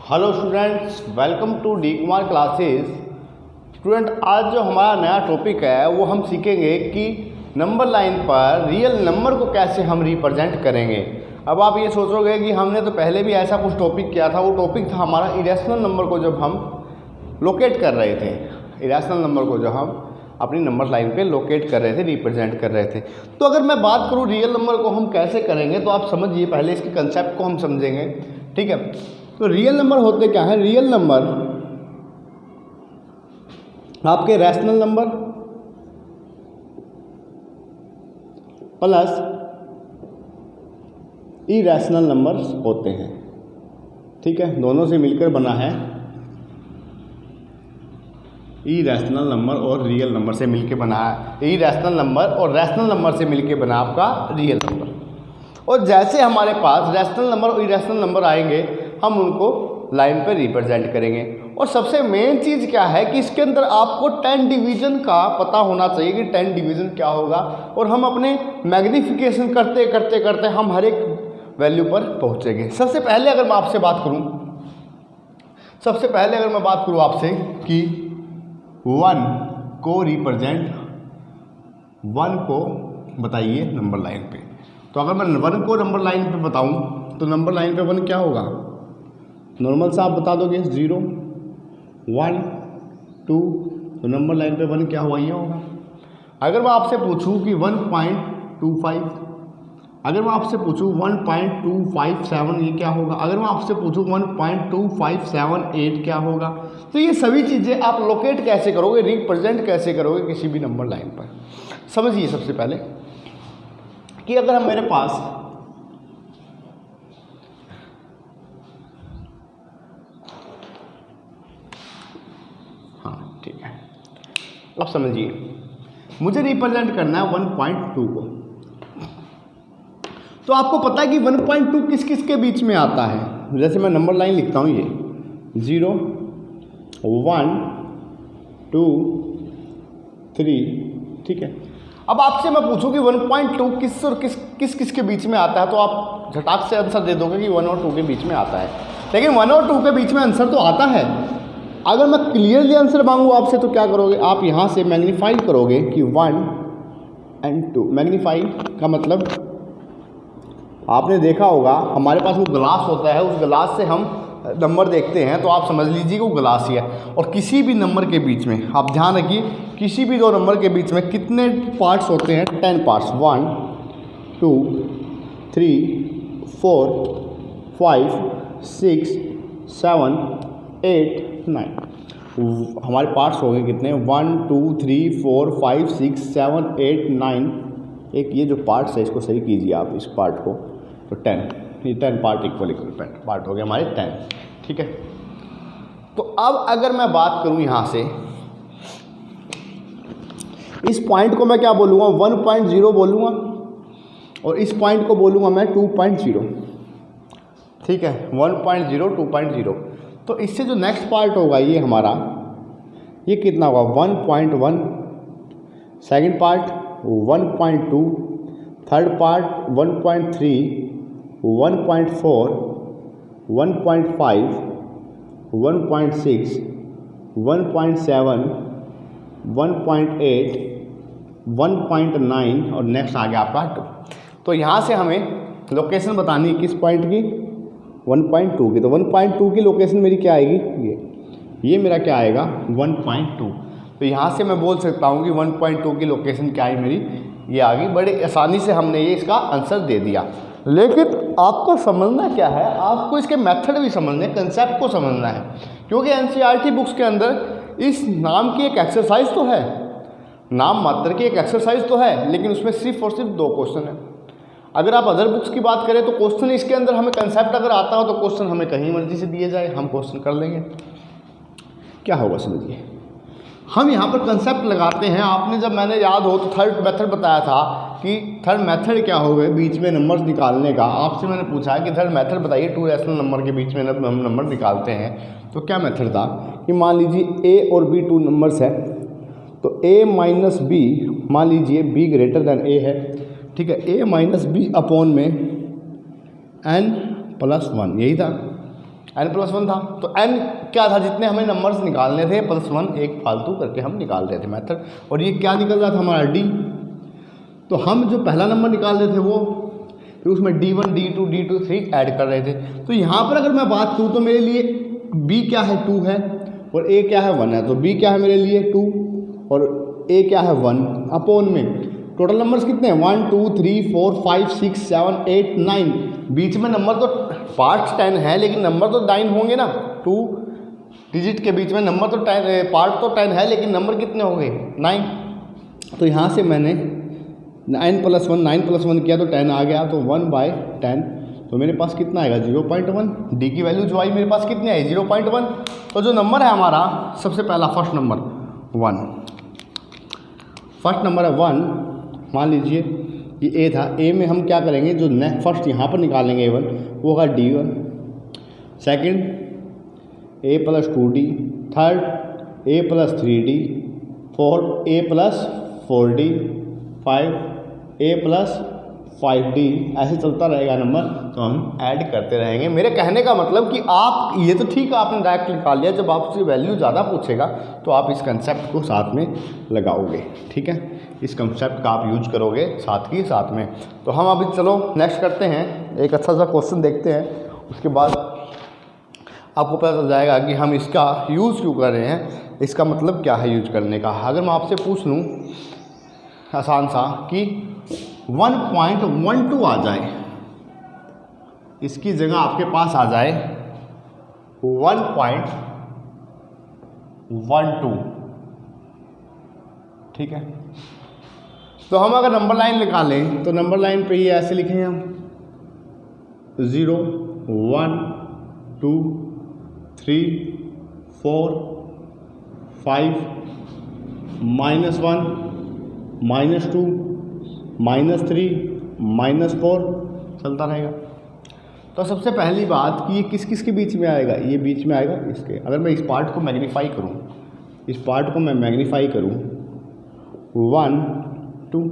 Hello students, welcome to D Kumar classes. Student, आज जो हमारा नया टॉपिक है वो हम सीखेंगे कि नंबर लाइन पर रियल नंबर को कैसे हम रिप्रेजेंट करेंगे। अब आप ये सोचोगे कि हमने तो पहले भी ऐसा कुछ टॉपिक किया था। वो टॉपिक था हमारा इरेशनल नंबर को जब हम लोकेट कर रहे थे, इरेशनल नंबर को जो हम अपनी नंबर लाइन पे लोकेट कर रहे थे, रिप्रेजेंट कर रहे थे। तो अगर मैं बात करूँ रियल नंबर को हम कैसे करेंगे, तो आप समझिए, पहले इसके कंसेप्ट को हम समझेंगे। ठीक है, तो रियल नंबर होते क्या है? रियल नंबर आपके rational number plus irrational numbers होते हैं। ठीक है, दोनों से मिलकर बना है इरैशनल नंबर और रियल नंबर से मिलकर बना है इरैशनल नंबर और रैशनल नंबर से मिलकर बना आपका रियल नंबर। और जैसे हमारे पास रैशनल नंबर और इरैशनल नंबर आएंगे, हम उनको लाइन पर रिप्रेजेंट करेंगे। और सबसे मेन चीज़ क्या है कि इसके अंदर आपको 10 डिवीज़न का पता होना चाहिए कि 10 डिवीज़न क्या होगा। और हम अपने मैग्नीफिकेशन करते करते करते हम हर एक वैल्यू पर पहुंचेंगे। सबसे पहले अगर मैं आपसे बात करूं आपसे कि 1 को रिप्रेजेंट, 1 को बताइए नंबर लाइन पे। तो अगर मैं 1 को नंबर लाइन पे बताऊं तो नंबर लाइन पे 1 क्या होगा? नॉर्मल सा आप बता दोगे 0 1 2, तो नंबर लाइन पे 1 क्या हुआ? ये होगा। अगर मैं आपसे पूछूं कि 1.25, अगर मैं आपसे पूछूं 1.257, ये क्या होगा? अगर मैं आपसे पूछूं 1.2578 क्या होगा? तो ये सभी चीज़ें आप लोकेट कैसे करोगे, रिप्रेजेंट कैसे करोगे किसी भी नंबर लाइन पर? समझिए सबसे पहले कि अगर हम मेरे पास ठीक है, अब समझिए, मुझे रिप्रेजेंट करना है 1.2 को। तो आपको पता है कि 1.2 किस किस के बीच में आता है। जैसे मैं नंबर लाइन लिखता हूँ, ये 0 1 2 3। ठीक है, अब आपसे मैं पूछूं कि 1.2 किस और किस के बीच में आता है, तो आप झटाक से आंसर दे दोगे कि 1 और 2 के बीच में आता है। लेकिन 1 और 2 के बीच में आंसर तो आता है। अगर मैं क्लियरली आंसर मांगू आपसे तो क्या करोगे? आप यहाँ से मैग्नीफाई करोगे कि 1 और 2। मैग्नीफाई का मतलब आपने देखा होगा, हमारे पास वो ग्लास होता है, उस ग्लास से हम नंबर देखते हैं, तो आप समझ लीजिए कि वो ग्लास ही है। और किसी भी नंबर के बीच में आप ध्यान रखिए, किसी भी दो नंबर के बीच में कितने पार्ट्स होते हैं? 10 पार्ट्स। 1 2 3 4 5 6 7 8 9। हमारे पार्ट्स हो गए कितने? 1 2 3 4 5 6 7 8 9। एक ये जो पार्ट्स है, इसको सही कीजिए आप, इस पार्ट को, तो 10, ये 10 पार्ट इक्वल पार्ट हो गए हमारे 10। ठीक है, तो अब अगर मैं बात करूं यहाँ से, इस पॉइंट को मैं क्या बोलूँगा? 1.0 बोलूँगा, और इस पॉइंट को बोलूँगा मैं 2.0। ठीक है, 1.0 2.0। तो इससे जो नेक्स्ट पार्ट होगा ये हमारा, ये कितना होगा? 1.1। सेकंड पार्ट 1.2, थर्ड पार्ट 1.3, 1.4, 1.5, 1.6, 1.7, 1.8, 1.9 और नेक्स्ट आ गया आपका 2। तो यहाँ से हमें लोकेशन बतानी है किस पॉइंट की? 1.2 की। तो 1.2 की लोकेशन मेरी क्या आएगी? ये मेरा क्या आएगा? 1.2। तो यहाँ से मैं बोल सकता हूँ कि 1.2 की लोकेशन क्या है मेरी? ये आ गई। बड़े आसानी से हमने ये इसका आंसर दे दिया। लेकिन आपको समझना क्या है? आपको इसके मेथड भी समझने, कंसेप्ट को समझना है, क्योंकि एनसीईआरटी बुक्स के अंदर इस नाम की एक एक्सरसाइज तो है, नाम मात्र की एक एक्सरसाइज तो है, लेकिन उसमें सिर्फ और सिर्फ 2 क्वेश्चन है। अगर आप अदर बुक्स की बात करें तो क्वेश्चन इसके अंदर हमें कंसेप्ट अगर आता हो तो क्वेश्चन हमें कहीं मर्जी से दिए जाए, हम क्वेश्चन कर लेंगे। क्या होगा समझिए, हम यहाँ पर कंसेप्ट लगाते हैं। आपने जब, मैंने याद हो तो थर्ड मेथड बताया था कि थर्ड मेथड क्या होगा बीच में नंबर्स निकालने का। आपसे मैंने पूछा है कि थर्ड मेथड बताइए, 2 रैशनल नंबर के बीच में हम नंबर निकालते हैं। तो क्या मेथड था कि मान लीजिए ए और बी 2 नंबर्स है, तो ए माइनस बी, मान लीजिए बी ग्रेटर देन ए है। ठीक है, ए माइनस बी अपॉन में n+1, यही था। n+1 था, तो n क्या था, जितने हमें नंबर्स निकालने थे +1 एक फालतू करके हम निकाल रहे थे मेथड, और ये क्या निकल रहा था हमारा d। तो हम जो पहला नंबर निकाल रहे थे वो, फिर उसमें d1 d2 d2 3 ऐड कर रहे थे। तो यहाँ पर अगर मैं बात करूँ तो मेरे लिए b क्या है 2 है और a क्या है 1 है, तो b क्या है मेरे लिए 2 और a क्या है 1 अपॉन में टोटल नंबर्स कितने हैं 1 2 3 4 5 6 7 8 9, बीच में नंबर तो पार्ट 10 है लेकिन नंबर तो 9 होंगे ना, 2 डिजिट के बीच में नंबर तो 10 पार्ट तो 10 है लेकिन नंबर कितने हो गए 9। तो यहाँ से मैंने 9+1 किया तो 10 आ गया, तो 1/10, तो मेरे पास कितना आएगा 0.1। डी की वैल्यू जो आई मेरे पास कितनी आई 0.1। तो जो नंबर है हमारा सबसे पहला फर्स्ट नंबर 1, फर्स्ट नंबर है 1, मान लीजिए ये ए था, ए में हम क्या करेंगे जो नेक्स्ट फर्स्ट यहाँ पर निकालेंगे A1 वो होगा D1, second A+2D, third A+3D, fourth A+4D, 5 A+5D, ऐसे चलता रहेगा नंबर, तो हम ऐड करते रहेंगे। मेरे कहने का मतलब कि आप ये तो ठीक है आपने डायरेक्ट निकाल लिया, जब आपसे वैल्यू ज़्यादा पूछेगा तो आप इस कंसेप्ट को साथ में लगाओगे, ठीक है, इस कंसेप्ट का आप यूज करोगे साथ ही साथ में। तो हम अभी चलो नेक्स्ट करते हैं, एक अच्छा सा क्वेश्चन देखते हैं, उसके बाद आपको पता चल जाएगा कि हम इसका यूज़ क्यों कर रहे हैं, इसका मतलब क्या है यूज करने का। अगर मैं आपसे पूछ लूँ आसान सा कि 1.12 आ जाए, इसकी जगह आपके पास आ जाए 1.12, ठीक है, तो हम अगर नंबर लाइन निकालें तो नंबर लाइन पे ये ऐसे लिखेंगे हम 0 1 2 3 4 5 -1 -2 -3 -4 चलता रहेगा। तो सबसे पहली बात कि ये किस किस के बीच में आएगा, ये बीच में आएगा इसके। अगर मैं इस पार्ट को मैग्नीफाई करूँ, इस पार्ट को मैं मैग्नीफाई करूँ 1 2,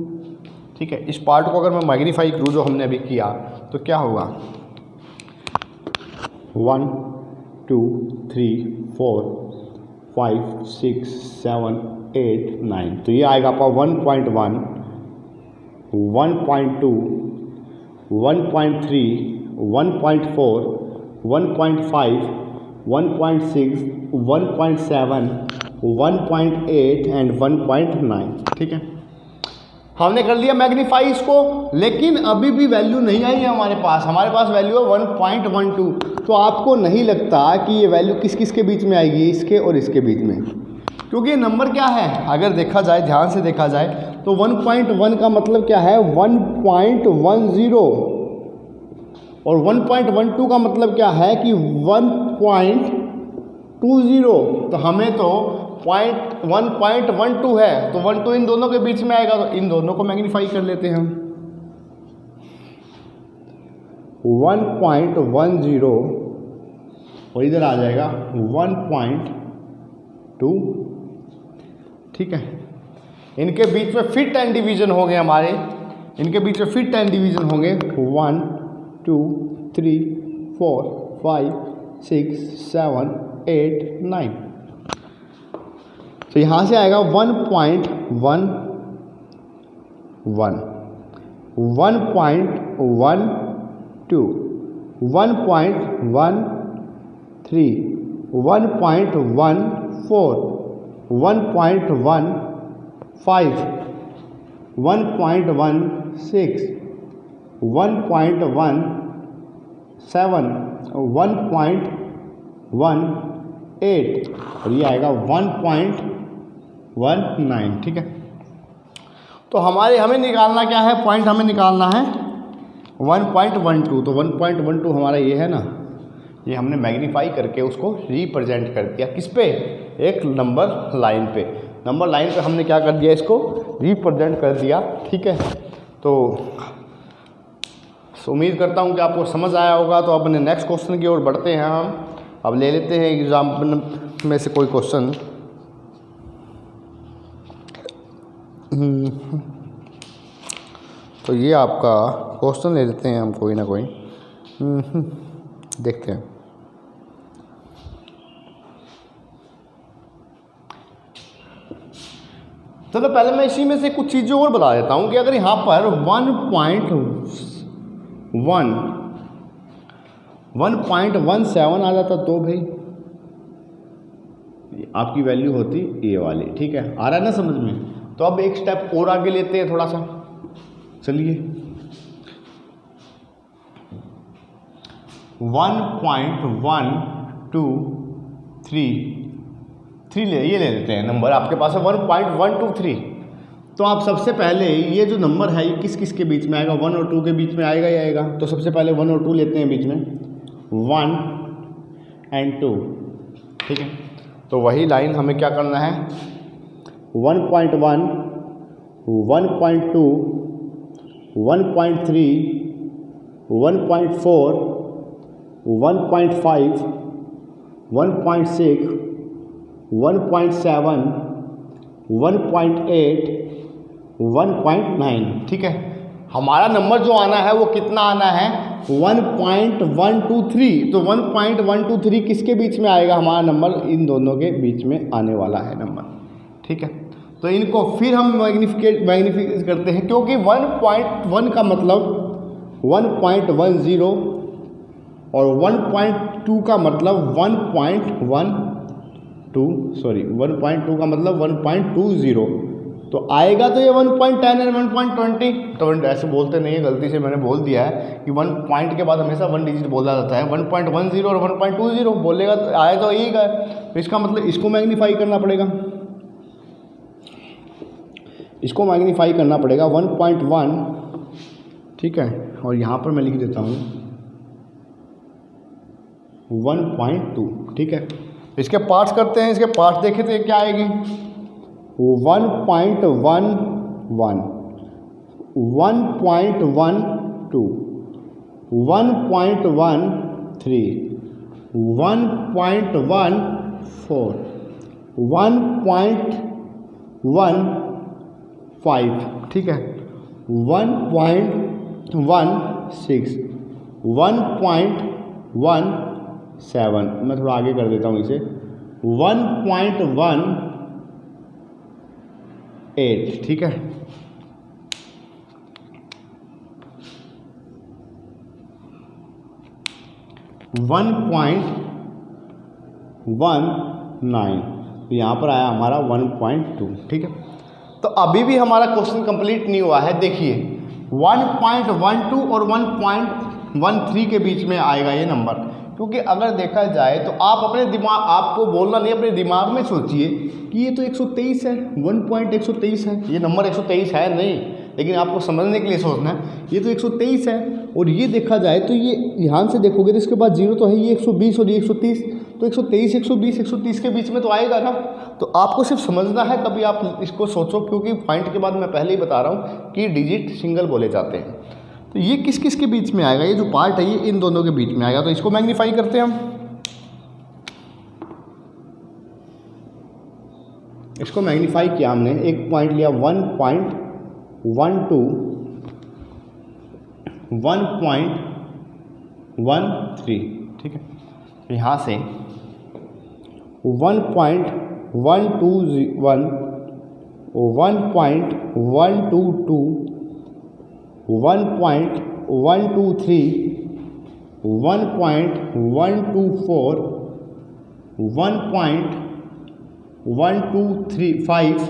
ठीक है, इस पार्ट को अगर मैं मैग्नीफाई करूँ जो हमने अभी किया तो क्या होगा 1 2 3 4 5 6 7 8 9, तो ये आएगा आपका 1.1 1.2 1.3 1.4 1.5 1.6 1.7 1.8 एंड 1.9, ठीक है। हमने कर लिया मैग्नीफाई इसको, लेकिन अभी भी वैल्यू नहीं आई है हमारे पास वैल्यू है 1.12। तो आपको नहीं लगता कि ये वैल्यू किस किस के बीच में आएगी, इसके और इसके बीच में, क्योंकि ये नंबर क्या है अगर देखा जाए, ध्यान से देखा जाए तो 1.1 का मतलब क्या है 1.10 और 1.12 का मतलब क्या है कि 1.20। तो हमें तो 1.12 है, तो 1 2 इन दोनों के बीच में आएगा, तो इन दोनों को मैग्नीफाई कर लेते हैं हम 1.10 और इधर आ जाएगा 1.2, ठीक है। इनके बीच में फिर 10 डिवीजन होंगे हमारे, इनके बीच में फिर 10 डिवीजन होंगे 1 2 3 4 5 6 7 8 9। तो यहाँ से आएगा 1.11 1.12 1.13 1.14 1.15 1.16 1.17 1.18 और ये आएगा 1.19, ठीक है। तो हमें निकालना क्या है, पॉइंट हमें निकालना है 1.12। तो 1.12 हमारा ये है ना, ये हमने मैग्नीफाई करके उसको रिप्रेजेंट कर दिया किस पे, एक नंबर लाइन पे। नंबर लाइन पे हमने क्या कर दिया, इसको रिप्रेजेंट कर दिया, ठीक है। तो उम्मीद करता हूँ कि आपको समझ आया होगा। तो अपने नेक्स्ट क्वेश्चन की ओर बढ़ते हैं हम। अब ले लेते हैं एग्जाम में से कोई क्वेश्चन। तो ये आपका क्वेश्चन ले लेते हैं हम कोई ना कोई, देखते हैं। चलो पहले मैं इसी में से कुछ चीज़ें और बता देता हूँ कि अगर यहाँ पर 1.17 आ जाता तो भाई आपकी वैल्यू होती ये वाली, ठीक है, आ रहा है ना समझ में। तो अब एक स्टेप और आगे लेते हैं थोड़ा सा, चलिए 1.123 ये ले लेते हैं नंबर, आपके पास है 1.123। तो आप सबसे पहले ये जो नंबर है ये किस किस के बीच में आएगा, 1 और 2 के बीच में आएगा ही आएगा। तो सबसे पहले 1 और 2 लेते हैं बीच में, 1 और 2, ठीक है। तो वही लाइन हमें क्या करना है, 1.1, 1.2, 1.3, 1.4, 1.5, 1.6, 1.7, 1.8, 1.9, ठीक है। हमारा नंबर जो आना है वो कितना आना है, 1.123। तो 1.123 किसके बीच में आएगा हमारा नंबर, इन दोनों के बीच में आने वाला है नंबर, ठीक है। तो इनको फिर हम मैग्निफिकेट करते हैं, क्योंकि 1.1 का मतलब 1.10 और 1.2 का मतलब 1.2 का मतलब 1.20। तो आएगा तो ये 1.10 और 1.20। तो ऐसे बोलते नहीं है, गलती से मैंने बोल दिया है कि 1 पॉइंट के बाद हमेशा 1 डिजिट बोला जाता है। 1.10 और 1.20 बोलेगा तो आए तो यही का है। तो इसका मतलब इसको मैग्नीफाई करना पड़ेगा, इसको मैग्नीफाई करना पड़ेगा 1.1, ठीक है। और यहाँ पर मैं लिख देता हूँ 1.2, ठीक है। इसके पार्ट्स करते हैं, इसके पार्ट्स देखें तो ये क्या आएगी, 1.11, 1.12, 1.13, 1.14, 1.15, ठीक है, 1.16, 1.17, मैं थोड़ा आगे कर देता हूँ इसे, 1.18, ठीक है। 1.19, यहाँ पर आया हमारा 1.2, ठीक है। तो अभी भी हमारा क्वेश्चन कंप्लीट नहीं हुआ है। देखिए 1.12 और 1.13 के बीच में आएगा ये नंबर, क्योंकि अगर देखा जाए तो आप अपने दिमाग, आपको बोलना नहीं, अपने दिमाग में सोचिए कि ये तो 123 है, 1.123 है, ये नंबर 123 है नहीं, लेकिन आपको समझने के लिए सोचना है ये तो 123 है। और ये देखा जाए तो ये ध्यान से देखोगे तो इसके बाद 0 तो है, ये 120 और ये 130, तो 123, 120, 130 के बीच में तो आएगा ना। तो आपको सिर्फ समझना है, तभी आप इसको सोचो, क्योंकि पॉइंट के बाद मैं पहले ही बता रहा हूँ कि डिजिट सिंगल बोले जाते हैं। तो ये किस किस के बीच में आएगा, ये जो पार्ट है ये इन दोनों के बीच में आएगा। तो इसको मैग्नीफाई करते हैं हम, इसको मैग्नीफाई किया हमने, एक पॉइंट लिया 1.12, 1.13, ठीक है। यहाँ से 1.121, 1.122, 1.123, 1.124, 1.125,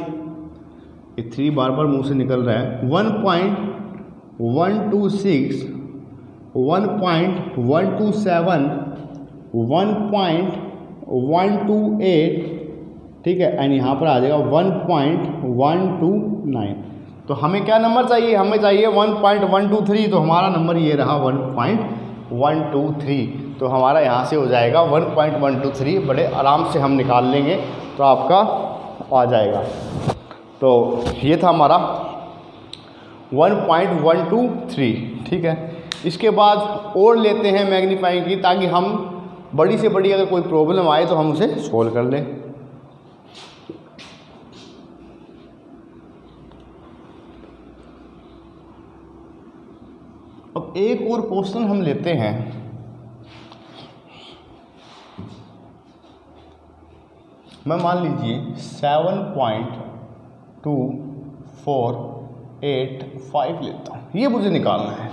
ये 3 बार बार मुंह से निकल रहा है, 1.126, 1.127, 1.128, ठीक है। एंड यहाँ पर आ जाएगा 1.129। तो हमें क्या नंबर चाहिए, हमें चाहिए 1.123। तो हमारा नंबर ये रहा 1.123। तो हमारा यहाँ से हो जाएगा 1.123, बड़े आराम से हम निकाल लेंगे तो आपका आ जाएगा। तो ये था हमारा 1.123, ठीक है। इसके बाद और लेते हैं मैग्नीफाइंग की, ताकि हम बड़ी से बड़ी अगर कोई प्रॉब्लम आए तो हम उसे सोल्व कर लें। अब एक और क्वेश्चन हम लेते हैं, मैं मान लीजिए 7.5 2 4 8 5 लेता हूँ, ये मुझे निकालना है।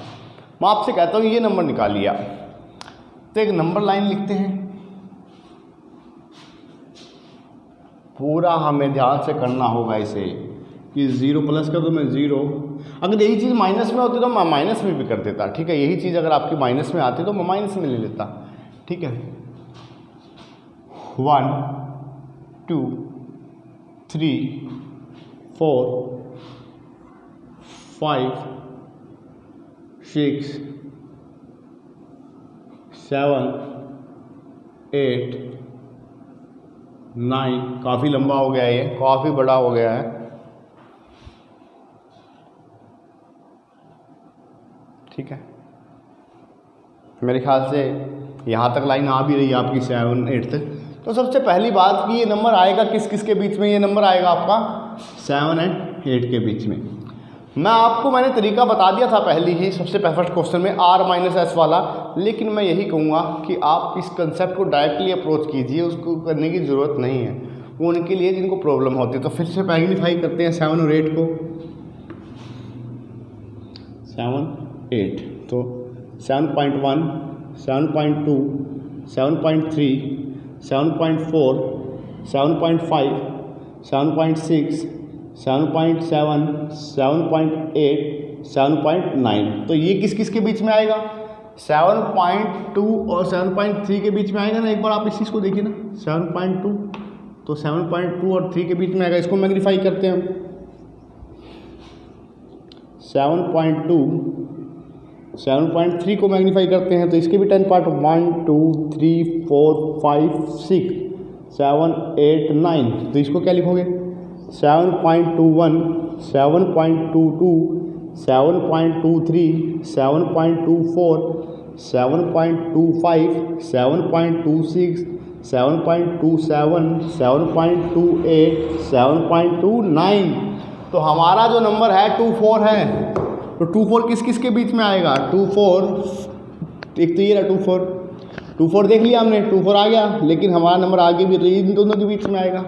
मैं आपसे कहता हूँ ये नंबर निकालिए आप। तो एक नंबर लाइन लिखते हैं, पूरा हमें ध्यान से करना होगा इसे कि 0 प्लस कर दो मैं 0, अगर यही चीज़ माइनस में होती तो मैं माइनस में भी कर देता, ठीक है। यही चीज़ अगर आपकी माइनस में आती तो मैं माइनस में ले लेता, ठीक है। 1 2 3 4 5 6 7 8 9, काफ़ी लंबा हो गया है, ये काफ़ी बड़ा हो गया है, ठीक है। मेरे ख्याल से यहाँ तक लाइन आ भी रही है आपकी 7 8 तक। तो सबसे पहली बात कि ये नंबर आएगा किस किस के बीच में, ये नंबर आएगा आपका 7 और 8 के बीच में। मैंने तरीका बता दिया था पहले ही, सबसे फर्स्ट क्वेश्चन में R-S वाला, लेकिन मैं यही कहूँगा कि आप इस कंसेप्ट को डायरेक्टली अप्रोच कीजिए, उसको करने की ज़रूरत नहीं है, वो उनके लिए जिनको प्रॉब्लम होती है। तो फिर से मैग्नीफाई करते हैं 7 और 8 को, 7 8, तो 7.1 7.2 7.3 7.4 7.5 7.6 7.7 7.8 7.9, तो ये किस किस के बीच में आएगा, 7.2 और 7.3 के बीच में आएगा ना। एक बार आप इस चीज़ को देखिए ना, 7.2 तो 7.2 और 3 के बीच में आएगा, इसको मैग्नीफाई करते हैं हम। 7.2 7.3 को मैग्नीफाई करते हैं तो इसके भी 10 पार्ट, 1 2 3 4 5 6 7 8 9, तो इसको क्या लिखोगे, 7.21 7.22 7.23 7.24 7.25 7.26 7.27 7.28 7.29, तो हमारा जो नंबर है 24 है। तो 24 किस किस के बीच में आएगा, 24 एक तो ये रहा 24 देख लिया हमने, 24 आ गया, लेकिन हमारा नंबर आगे भी तो इन दोनों के बीच में आएगा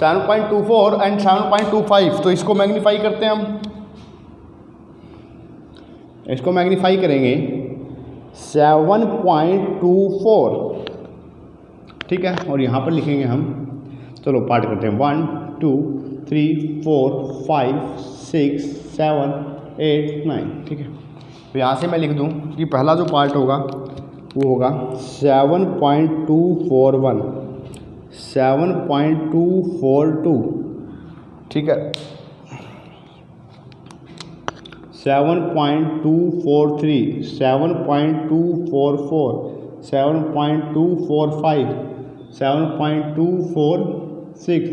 7.24 एंड 7.25, तो इसको मैग्नीफाई करते हैं हम, इसको मैग्नीफाई करेंगे 7.24, ठीक है। और यहाँ पर लिखेंगे हम, चलो पार्ट करते हैं, 1 2 3 4 5 6 7 8 9, ठीक है। तो यहाँ से मैं लिख दूँ कि पहला जो पार्ट होगा वो होगा 7.241 7.242, ठीक है, 7.243 7.244 7.245 7.246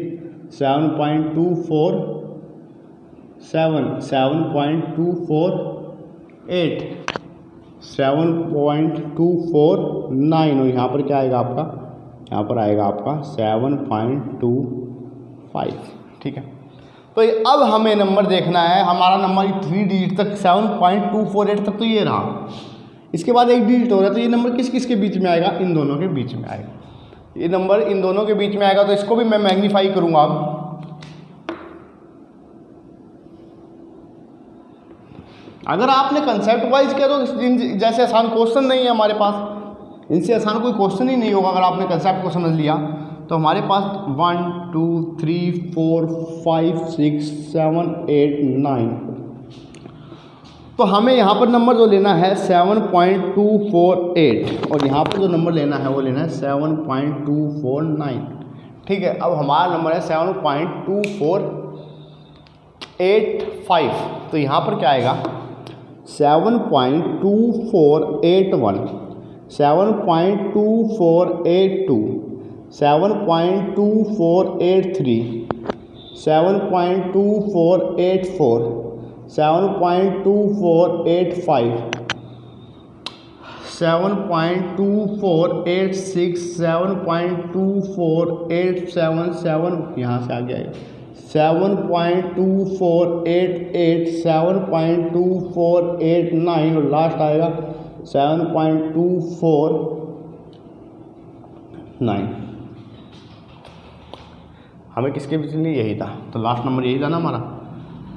7.247 7.248 7.249, और यहाँ पर क्या आएगा आपका, यहाँ पर आएगा आपका 7.25, ठीक है। तो अब हमें नंबर देखना है, हमारा नंबर 3 डिजिट तक 7.248 तक तो ये रहा, इसके बाद एक डिजिट हो रहा है, तो ये नंबर किस किस के बीच में आएगा, इन दोनों के बीच में आएगा, ये नंबर इन दोनों के बीच में आएगा। तो इसको भी मैं मैग्नीफाई करूँगा अब, अगर आपने कंसेप्ट वाइज किया तो जैसे आसान क्वेश्चन नहीं है हमारे पास, इनसे आसान कोई क्वेश्चन ही नहीं होगा। अगर आपने कंसेप्ट को समझ लिया तो हमारे पास 1 2 3 4 5 6 7 8 9, तो हमें यहाँ पर नंबर जो लेना है 7.248, और यहाँ पर जो नंबर लेना है वो लेना है 7.249, ठीक है। अब हमारा नंबर है 7.2485, तो यहाँ पर क्या आएगा 7.2481 7.2482 7.2483 7.2484 7.2485 7.2486 7.24877, यहाँ से आगे आएगा 7.2488 7.2489, और लास्ट आएगा 7.249। हमें किसके बीच में, यही था, तो लास्ट नंबर यही था ना हमारा।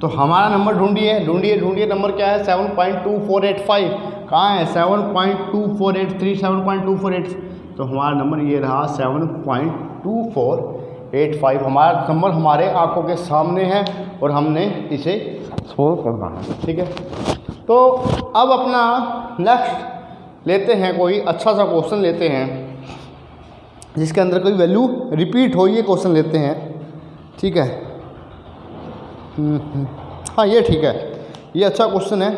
तो हमारा नंबर ढूंढिए नंबर क्या है 7.2485, कहाँ है 7.2483, 7.2483, तो हमारा नंबर ये रहा 7.2485। हमारा नंबर हमारे आंखों के सामने है और हमने इसे सोल्व करना है, ठीक है। तो अब अपना नेक्स्ट लेते हैं, कोई अच्छा सा क्वेश्चन लेते हैं जिसके अंदर कोई वैल्यू रिपीट हो, ये क्वेश्चन लेते हैं, ठीक है। हाँ ये ठीक है, ये अच्छा क्वेश्चन है।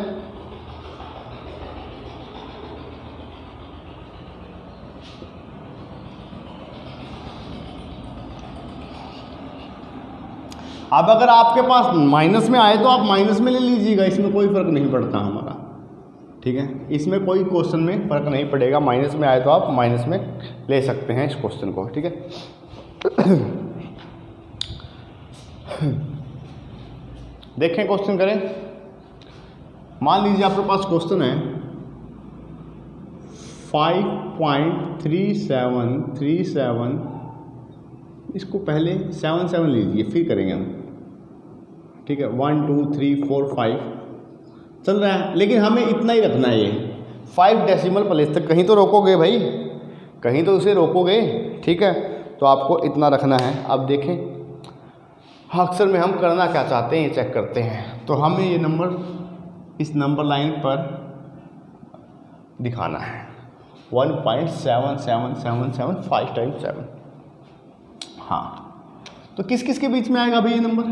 अब अगर आपके पास माइनस में आए तो आप माइनस में ले लीजिएगा, इसमें कोई फ़र्क नहीं पड़ता हमारा, ठीक है। इसमें कोई क्वेश्चन में फ़र्क नहीं पड़ेगा, माइनस में आए तो आप माइनस में ले सकते हैं इस क्वेश्चन को, ठीक है। देखें क्वेश्चन करें। मान लीजिए आपके पास क्वेश्चन है 5.3737, इसको पहले 7 लीजिए फिर करेंगे हम, ठीक है। 1 2 3 4 5 चल रहा है, लेकिन हमें इतना ही रखना है, ये 5 डेसिमल प्लेस तक। कहीं तो रोकोगे भाई, कहीं तो उसे रोकोगे, ठीक है। तो आपको इतना रखना है। अब देखें अक्सर में हम करना क्या चाहते हैं, ये चेक करते हैं। तो हमें ये नंबर इस नंबर लाइन पर दिखाना है 1.7777 5 टाइम्स 7। हाँ, तो किस किस के बीच में आएगा भाई ये नंबर,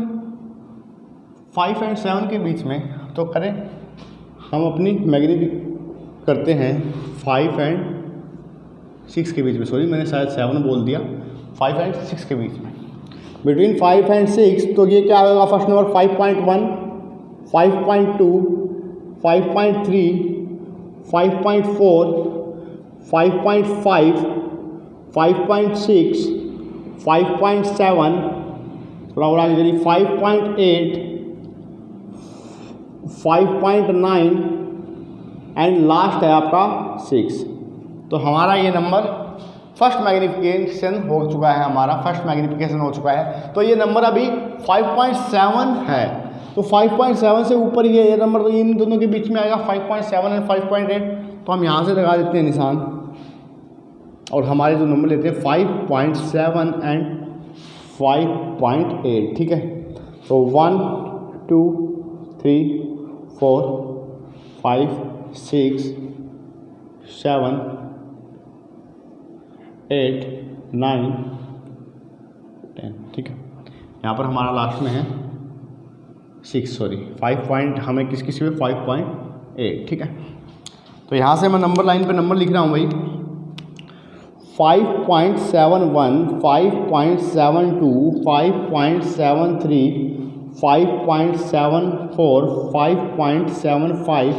5 और 7 के बीच में। तो करें हम अपनी मैग्नीफिक करते हैं 5 और 6 के बीच में, सॉरी मैंने शायद 7 बोल दिया, 5 और 6 के बीच में, बिटवीन 5 और 6। तो ये क्या होगा, फर्स्ट नंबर 5.1, 5.2, 5.3, 5.4, 5.5, 5.6, 5.7, थोड़ा उड़ा के चलिए 5.8, 5.9 एंड लास्ट है आपका 6। तो हमारा ये नंबर फर्स्ट मैग्नीफिकेशन हो चुका है, हमारा फर्स्ट मैग्नीफिकेशन हो चुका है। तो ये नंबर अभी 5.7 है, तो 5.7 से ऊपर ये नंबर, तो इन दोनों के बीच में आएगा 5.7 और 5.8। तो हम यहाँ से लगा देते हैं निशान, और हमारे जो नंबर लेते हैं 5.7 एंड 5.8, ठीक है। तो 1 2 3 4 5 6 7 8 9 10, ठीक है। यहाँ पर हमारा लास्ट में है 6, सॉरी 5 पॉइंट, हमें किस किस में 5.8, ठीक है। तो यहाँ से मैं नंबर लाइन पे नंबर लिख रहा हूँ भाई 5.71, 5.72, 5.73, 5.74, 5.75,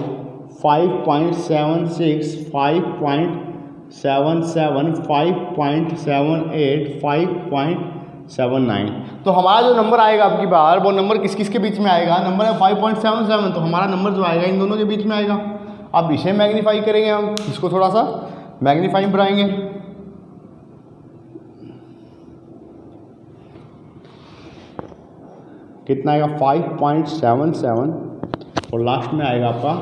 5.76, 5.77, 5.78, 5.79। तो हमारा जो नंबर आएगा आपकी बार, वो नंबर किस किस के बीच में आएगा, नंबर है 5.77, तो हमारा नंबर जो आएगा इन दोनों के बीच में आएगा। अब इसे मैग्नीफाई करेंगे हम, इसको थोड़ा सा मैग्नीफाई बढ़ाएंगे, कितना आएगा 5.77 और लास्ट में आएगा आपका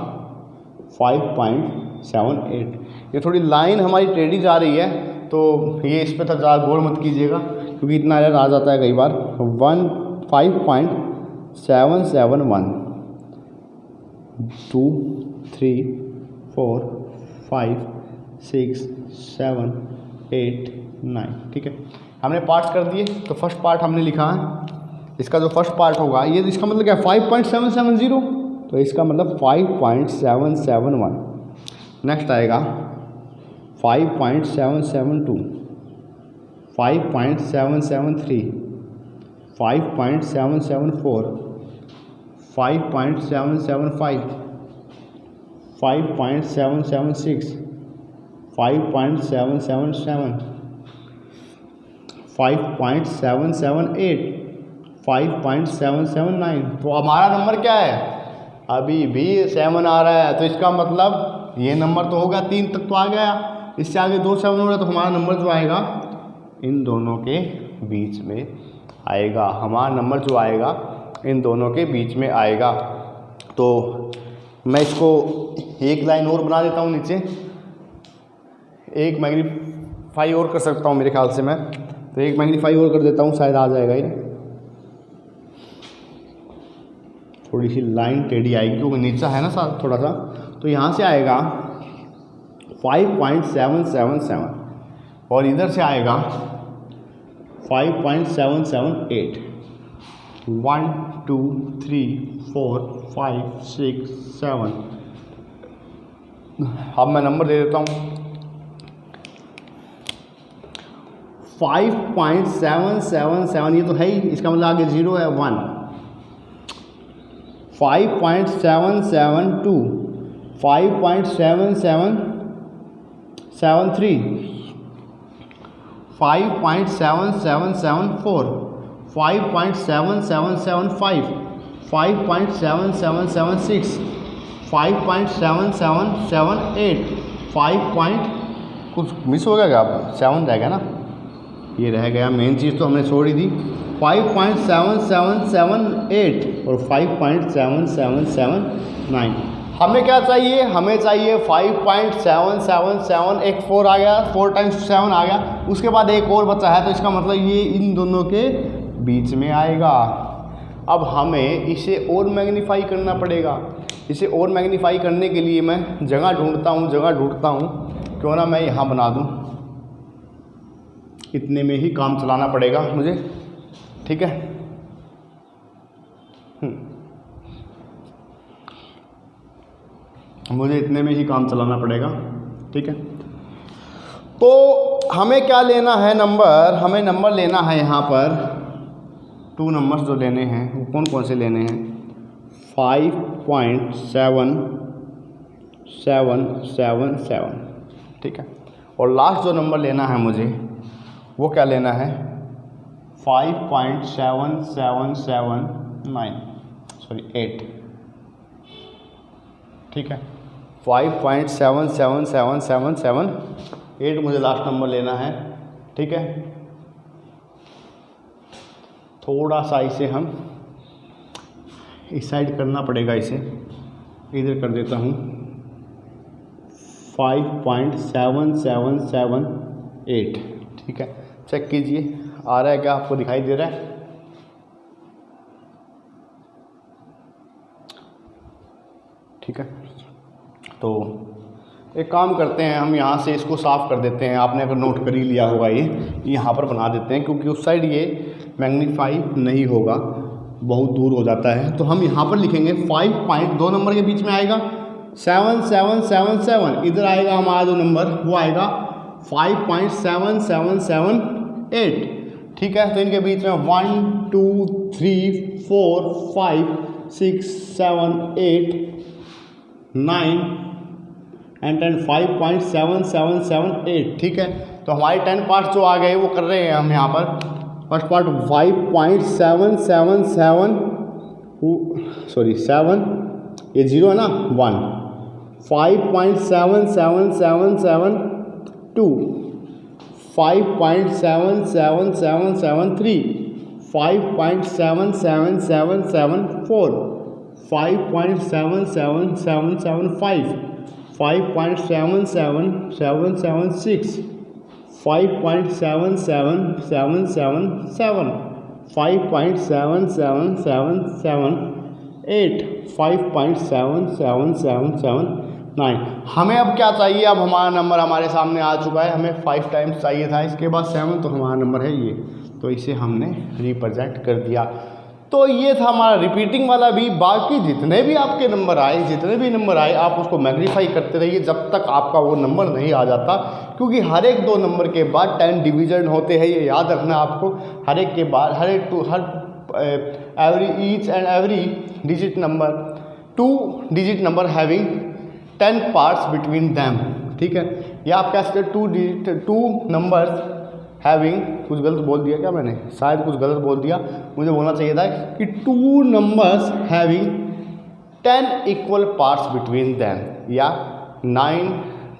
5.78। ये थोड़ी लाइन हमारी टेढ़ी जा रही है, तो ये इस पर तो ज़्यादा गौर मत कीजिएगा, क्योंकि इतना एरर आ जाता है कई बार। 5.771 2 3 4 5 6 7 8 9, ठीक है। हमने पार्ट्स कर दिए। तो फर्स्ट पार्ट हमने लिखा है, इसका जो फर्स्ट पार्ट होगा ये, इसका मतलब क्या है 5.770, तो इसका मतलब 5.771। नेक्स्ट आएगा 5.772, 5.773, 5.774, 5.775, 5.776, 5.777, 5.778, 5.779। तो हमारा नंबर क्या है, अभी भी 7 आ रहा है, तो इसका मतलब ये नंबर तो होगा 3 तक तो आ गया, इससे आगे 2 7 हो रहा है, तो हमारा नंबर जो आएगा इन दोनों के बीच में आएगा, हमारा नंबर जो आएगा इन दोनों के बीच में आएगा। तो मैं इसको एक लाइन और बना देता हूँ नीचे, एक मैग्नीफाई और कर सकता हूँ मेरे ख्याल से मैं, तो एक मैग्नीफाई और कर देता हूँ, शायद आ जाएगा ये। थोड़ी सी लाइन टेढ़ी आएगी क्योंकि नीचा है ना साथ थोड़ा सा, तो यहाँ से आएगा 5.777 और इधर से आएगा 5.778। 1 2 3 4 5 6 7। अब मैं नंबर दे देता हूँ 5.777, ये तो है ही, इसका मतलब आगे 0 है 1। 5.772, 5.7773, 5.7774, 5.7775, 5.7776, 5.7778, 5. कुछ मिस हो गया क्या? 7 रह गया ना, ये रह गया, मेन चीज़ तो हमने छोड़ी थी। 5.7778 और 5.7779। हमें क्या चाहिए? हमें चाहिए 5.777, एक 4 आ गया, 4 टाइम्स 7 आ गया, उसके बाद एक और बचा है, तो इसका मतलब ये इन दोनों के बीच में आएगा। अब हमें इसे और मैग्नीफाई करना पड़ेगा। इसे और मैग्नीफाई करने के लिए मैं जगह ढूंढता हूँ, क्यों ना मैं यहाँ बना दूँ, इतने में ही काम चलाना पड़ेगा मुझे, ठीक है। मुझे इतने में ही काम चलाना पड़ेगा, ठीक है। तो हमें क्या लेना है नंबर? हमें नंबर लेना है यहाँ पर 2 नंबर्स जो लेने हैं वो कौन कौन से लेने हैं? 5.777, ठीक है। और लास्ट जो नंबर लेना है मुझे वो क्या लेना है? 8, ठीक है। 5.7777778 मुझे लास्ट नंबर लेना है, ठीक है। थोड़ा सा इसे हम इस साइड करना पड़ेगा, इसे इधर कर देता हूँ। 5.7778, ठीक है। चेक कीजिए आ रहा है क्या, आपको दिखाई दे रहा है? ठीक है। तो एक काम करते हैं, हम यहाँ से इसको साफ़ कर देते हैं। आपने अगर नोट कर ही लिया होगा, ये यहाँ पर बना देते हैं, क्योंकि उस साइड ये मैग्नीफाई नहीं होगा, बहुत दूर हो जाता है। तो हम यहाँ पर लिखेंगे 5.2 नंबर के बीच में आएगा 7777, इधर आएगा हमारा जो नंबर वो आएगा 5.77778, ठीक है। तो इनके बीच में 1 2 3 4 5 6 7 8 9 एंड 10, 5.7778, ठीक है। तो हमारे 10 पार्ट्स जो आ गए वो कर रहे हैं हम यहाँ पर। फर्स्ट पार्ट 5.777, सॉरी 7, ये 0 है ना, 1, 5.77772, 5.77773, 5.77774, 5.77775, 5.77776, 5.77777, 5.77778, 5.77779। हमें अब क्या चाहिए? अब हमारा नंबर हमारे सामने आ चुका है। हमें 5 टाइम्स चाहिए था, इसके बाद 7, तो हमारा नंबर है ये, तो इसे हमने रिप्रेजेंट कर दिया। तो ये था हमारा रिपीटिंग वाला भी। बाकी जितने भी आपके नंबर आए, आप उसको मैग्नीफाई करते रहिए जब तक आपका वो नंबर नहीं आ जाता, क्योंकि हर एक 2 नंबर के बाद 10 डिवीजन होते हैं, ये याद रखना आपको। हर एक के बाद each and every digit number 2 digit number having 10 parts between them, ठीक है। या आप कह सकते 2 नंबर्स हैविंग, कुछ गलत बोल दिया क्या मैंने? शायद कुछ गलत बोल दिया, मुझे बोलना चाहिए था कि 2 numbers having 10 equal parts between them, या 9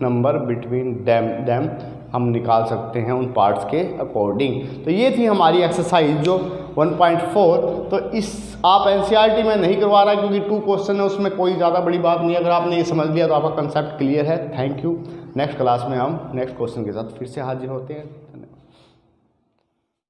नंबर बिटवीन दैम हम निकाल सकते हैं उन पार्ट्स के अकॉर्डिंग। तो ये थी हमारी एक्सरसाइज जो 1.4। तो इस आप एनसीईआरटी में नहीं करवा रहा क्योंकि 2 क्वेश्चन है, उसमें कोई ज़्यादा बड़ी बात नहीं है। अगर आपने ये समझ लिया तो आपका कंसेप्ट क्लियर है। Thank you. नेक्स्ट क्लास में हम नेक्स्ट क्वेश्चन के साथ फिर से हाजिर होते हैं।